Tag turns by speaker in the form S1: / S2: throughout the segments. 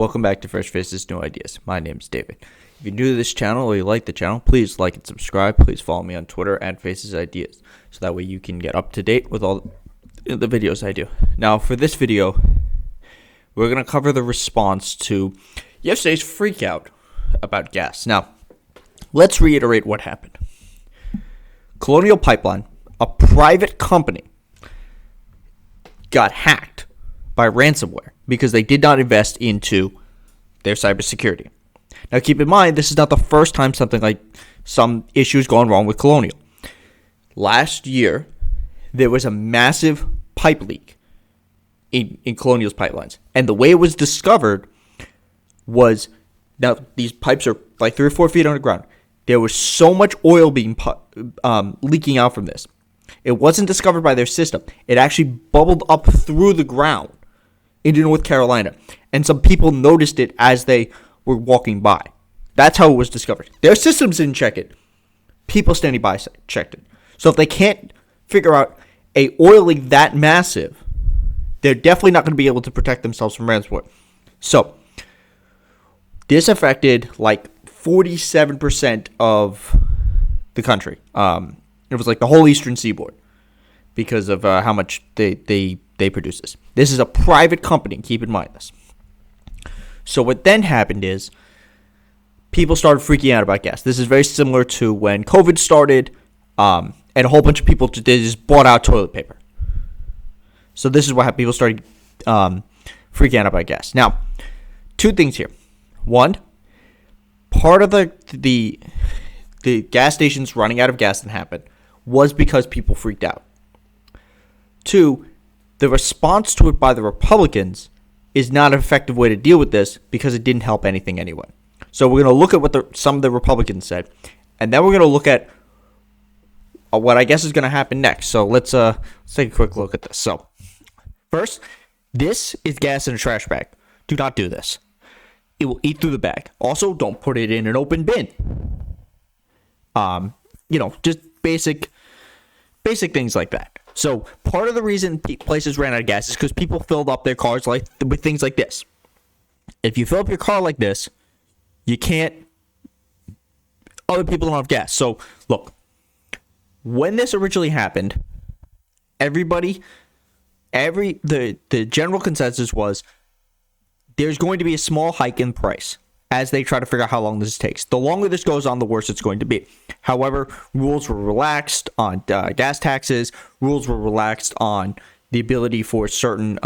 S1: Welcome back to Fresh Faces, New Ideas. My name's David. If you're new to this channel or you like the channel, please like and subscribe. Please follow me on Twitter at Faces Ideas, so that way you can get up to date with all the videos I do. Now, for this video, we're going to cover the response to yesterday's freakout about gas. Now, let's reiterate what happened. Colonial Pipeline, a private company, got hacked by ransomware because they did not invest into their cybersecurity. Now, keep in mind, this is not the first time some issues gone wrong with Colonial. Last year, there was a massive pipe leak in Colonial's pipelines. And the way it was discovered was, now these pipes are like 3 or 4 feet underground. There was so much oil being leaking out from this. It wasn't discovered by their system. It actually bubbled up through the ground into North Carolina. And some people noticed it as they were walking by. That's how it was discovered. Their systems didn't check it. People standing by checked it. So if they can't figure out a oil leak that massive, they're definitely not going to be able to protect themselves from ransomware. So this affected like 47% of the country. It was like the whole eastern seaboard because of how much they produce this. This is a private company. Keep in mind this. So what then happened is people started freaking out about gas. This is very similar to when COVID started, and a whole bunch of people just bought out toilet paper. So this is what happened. People started freaking out about gas. Now, 2 things here. One, part of the gas stations running out of gas that happened was because people freaked out. 2, the response to it by the Republicans is not an effective way to deal with this because it didn't help anything anyway. So we're going to look at what some of the Republicans said, and then we're going to look at what I guess is going to happen next. So let's take a quick look at this. So first, this is gas in a trash bag. Do not do this. It will eat through the bag. Also, don't put it in an open bin. Just basic things like that. So part of the reason places ran out of gas is because people filled up their cars with things like this. If you fill up your car like this, other people don't have gas. So look, when this originally happened, the general consensus was there's going to be a small hike in price as they try to figure out how long this takes. The longer this goes on, the worse it's going to be. However, rules were relaxed on gas taxes. Rules were relaxed on the ability for certain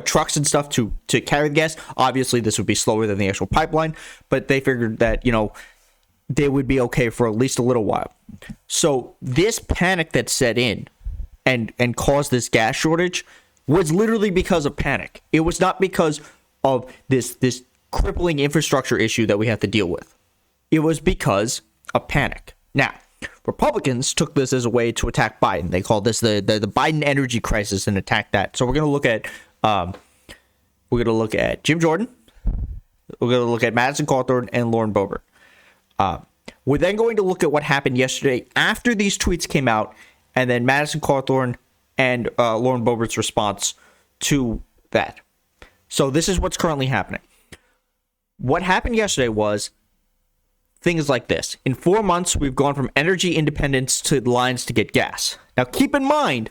S1: trucks and stuff to carry the gas. Obviously, this would be slower than the actual pipeline, but they figured that, they would be okay for at least a little while. So this panic that set in and caused this gas shortage was literally because of panic. It was not because of this crippling infrastructure issue that we have to deal with. It was because of panic. Now, Republicans took this as a way to attack Biden. They called this the Biden energy crisis and attacked that. So we're going to look at Jim Jordan. We're going to look at Madison Cawthorn and Lauren Boebert. We're then going to look at what happened yesterday after these tweets came out, and then Madison Cawthorn and Lauren Boebert's response to that. So this is what's currently happening. What happened yesterday was things like this. In 4 months, we've gone from energy independence to lines to get gas. Now, keep in mind,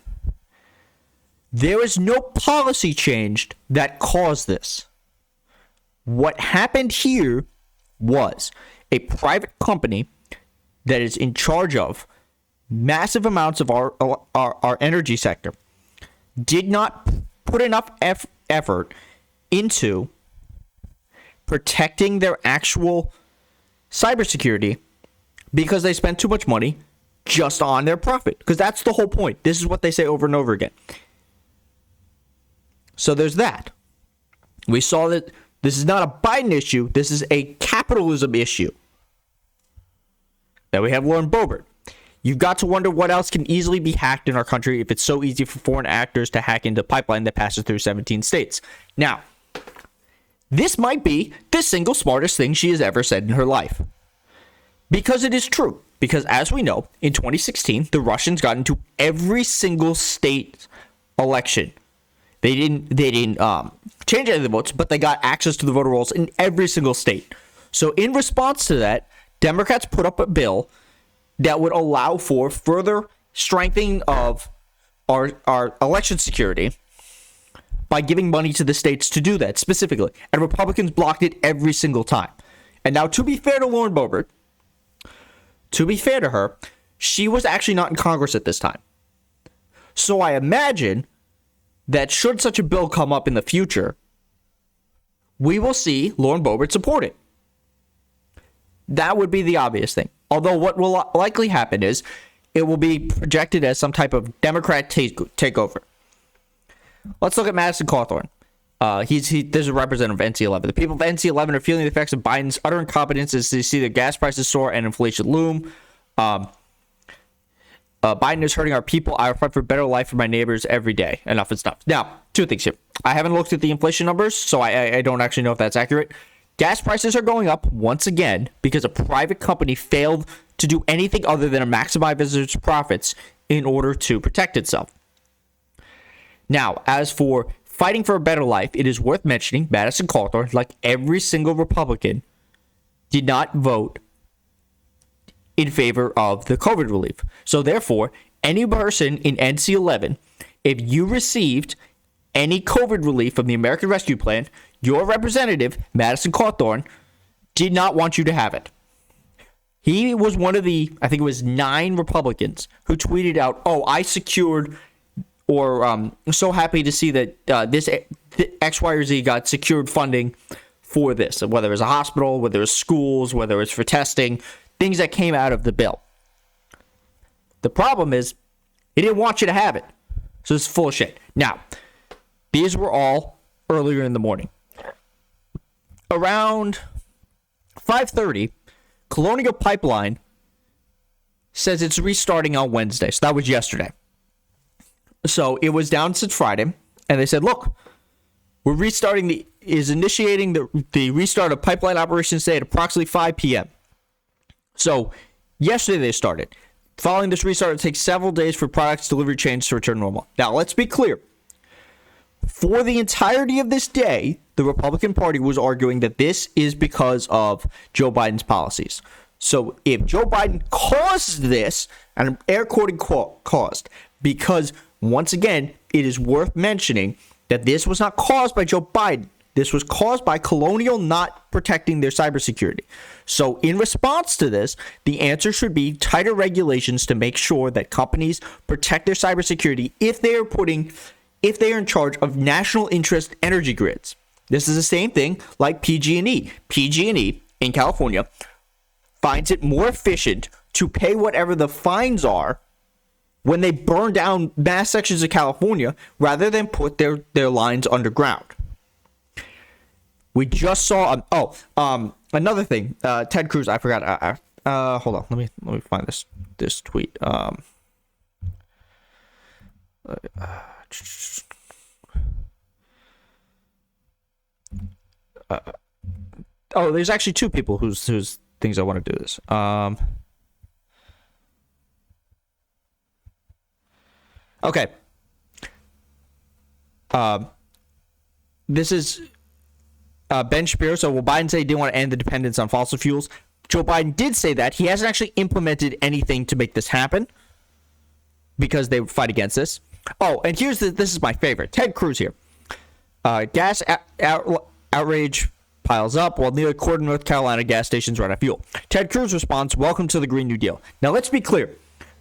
S1: there is no policy change that caused this. What happened here was a private company that is in charge of massive amounts of our energy sector did not put enough effort into protecting their actual cybersecurity because they spent too much money just on their profit. Because that's the whole point. This is what they say over and over again. So there's that. We saw that this is not a Biden issue. This is a capitalism issue. Then we have Lauren Boebert. You've got to wonder what else can easily be hacked in our country if it's so easy for foreign actors to hack into a pipeline that passes through 17 states. Now, this might be the single smartest thing she has ever said in her life. Because it is true. Because as we know, in 2016, the Russians got into every single state election They didn't change any of the votes, but they got access to the voter rolls in every single state. So in response to that, Democrats put up a bill that would allow for further strengthening of our election security by giving money to the states to do that specifically. And Republicans blocked it every single time. And now, to be fair to Lauren Boebert, to be fair to her, she was actually not in Congress at this time. So I imagine that should such a bill come up in the future, we will see Lauren Boebert support it. That would be the obvious thing. Although what will likely happen is it will be projected as some type of Democrat takeover. Let's look at Madison Cawthorn. There's a representative of NC11. The people of NC11 are feeling the effects of Biden's utter incompetence as they see their gas prices soar and inflation loom. Biden is hurting our people. I fight for a better life for my neighbors every day. Enough is enough. Now, two things here. I haven't looked at the inflation numbers, so I don't actually know if that's accurate. Gas prices are going up once again because a private company failed to do anything other than maximize its profits in order to protect itself. Now, as for fighting for a better life, it is worth mentioning Madison Cawthorn, like every single Republican, did not vote in favor of the COVID relief. So therefore, any person in NC11, if you received any COVID relief from the American Rescue Plan, your representative, Madison Cawthorn, did not want you to have it. He was one of the, I think it was 9 Republicans who tweeted out, "Oh, I secured, or I'm so happy to see that this X, Y, or Z got secured funding for this, whether it was a hospital, whether it was schools, whether it's for testing, things that came out of the bill." The problem is, he didn't want you to have it. So it's full of shit. Now, these were all earlier in the morning. Around 5:30, Colonial Pipeline says it's restarting on Wednesday. So that was yesterday. So it was down since Friday. And they said, look, we're initiating the restart of pipeline operations today at approximately 5 p.m. So yesterday they started. Following this restart, it takes several days for products delivery chains to return normal. Now, let's be clear. For the entirety of this day, the Republican Party was arguing that this is because of Joe Biden's policies. So if Joe Biden caused this, and I'm air quoting caused, because once again, it is worth mentioning that this was not caused by Joe Biden. This was caused by Colonial not protecting their cybersecurity. So in response to this, the answer should be tighter regulations to make sure that companies protect their cybersecurity if they are in charge of national interest energy grids. This is the same thing like PG&E. PG&E in California finds it more efficient to pay whatever the fines are when they burn down mass sections of California rather than put their lines underground. We just saw another thing. Ted Cruz, I forgot. Hold on, let me find this tweet. There's actually 2 people whose things I want to do this. Okay. This is Ben Shapiro. So will Biden say he didn't want to end the dependence on fossil fuels? Joe Biden did say that. He hasn't actually implemented anything to make this happen because they would fight against this. Oh, and this is my favorite. Ted Cruz here. Gas outrage piles up while nearly a quarter of North Carolina gas stations run out of fuel. Ted Cruz responds, "Welcome to the Green New Deal." Now, let's be clear.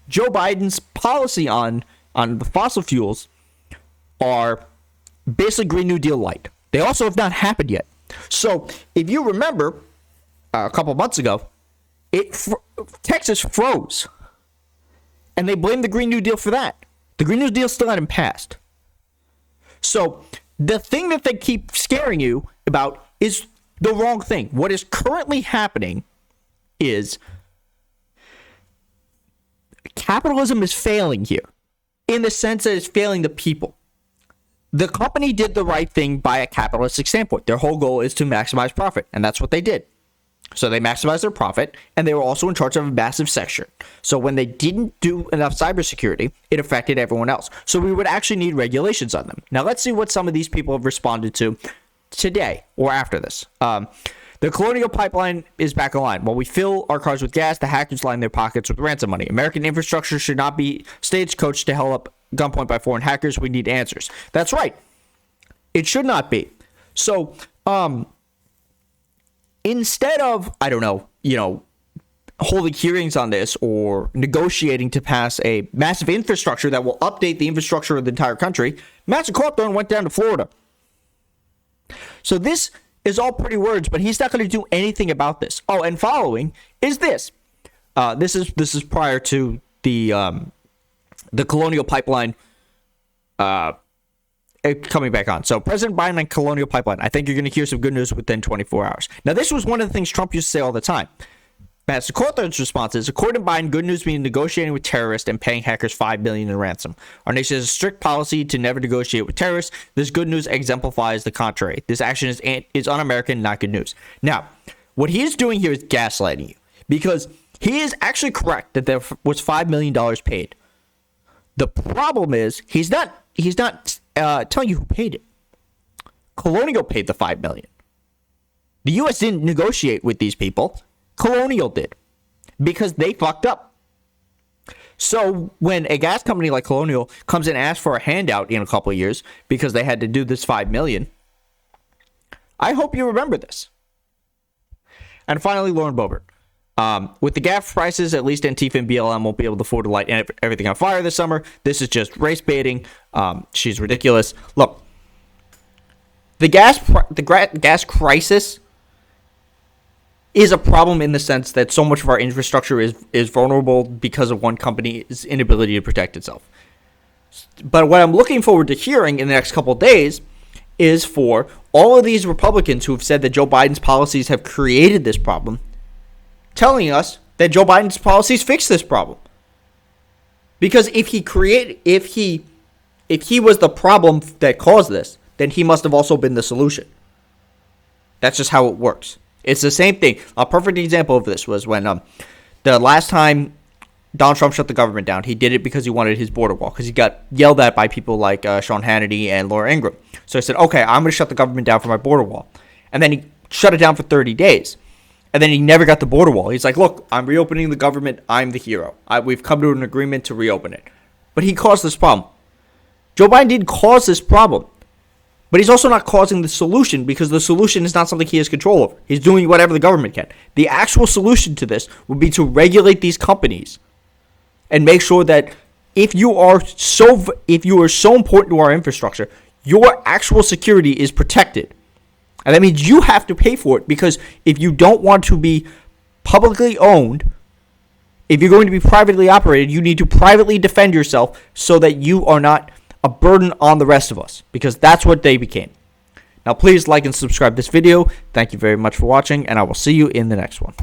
S1: Joe Biden's policy on the fossil fuels are basically Green New Deal light. They also have not happened yet. So, if you remember, a couple months ago, Texas froze. And they blamed the Green New Deal for that. The Green New Deal still hadn't passed. So, the thing that they keep scaring you about is the wrong thing. What is currently happening is capitalism is failing here in the sense that it's failing the people. The company did the right thing by a capitalistic standpoint. Their whole goal is to maximize profit, and that's what they did. So they maximized their profit, and they were also in charge of a massive section. So when they didn't do enough cybersecurity, it affected everyone else. So we would actually need regulations on them. Now let's see what some of these people have responded to today or after this. The Colonial Pipeline is back online. While we fill our cars with gas, the hackers line their pockets with ransom money. American infrastructure should not be stagecoached to held up gunpoint by foreign hackers. We need answers. That's right. It should not be. So, instead of, I don't know, holding hearings on this or negotiating to pass a massive infrastructure that will update the infrastructure of the entire country, Master Cawthorn went down to Florida. So this is all pretty words, but he's not going to do anything about this. Oh, and following is this. This is prior to the Colonial Pipeline coming back on. So President Biden and Colonial Pipeline. I think you're going to hear some good news within 24 hours. Now, this was one of the things Trump used to say all the time. Master Cawthorn's response is, according to Biden, good news means negotiating with terrorists and paying hackers $5 billion in ransom. Our nation has a strict policy to never negotiate with terrorists. This good news exemplifies the contrary. This action is un-American, not good news. Now, what he is doing here is gaslighting you, because he is actually correct that there was $5 million paid. The problem is he's not telling you who paid it. Colonial paid the $5 million. The U.S. didn't negotiate with these people. Colonial did, because they fucked up. So when a gas company like Colonial comes and asks for a handout in a couple of years because they had to do this $5 million, I hope you remember this. And finally, Lauren Boebert. With the gas prices, at least Antifa and BLM won't be able to afford to light everything on fire this summer. This is just race baiting. She's ridiculous. Look, the gas crisis is a problem in the sense that so much of our infrastructure is vulnerable because of one company's inability to protect itself. But what I'm looking forward to hearing in the next couple of days is for all of these Republicans who have said that Joe Biden's policies have created this problem, telling us that Joe Biden's policies fix this problem. Because if he was the problem that caused this, then he must have also been the solution. That's just how it works. It's the same thing. A perfect example of this was when the last time Donald Trump shut the government down, he did it because he wanted his border wall, because he got yelled at by people like Sean Hannity and Laura Ingraham. So he said, okay, I'm going to shut the government down for my border wall. And then he shut it down for 30 days. And then he never got the border wall. He's like, look, I'm reopening the government. I'm the hero. We've come to an agreement to reopen it. But he caused this problem. Joe Biden didn't cause this problem. But he's also not causing the solution, because the solution is not something he has control over. He's doing whatever the government can. The actual solution to this would be to regulate these companies and make sure that if you are so important to our infrastructure, your actual security is protected. And that means you have to pay for it, because if you don't want to be publicly owned, if you're going to be privately operated, you need to privately defend yourself so that you are not a burden on the rest of us, because that's what they became. Now, please like and subscribe this video. Thank you very much for watching, and I will see you in the next one.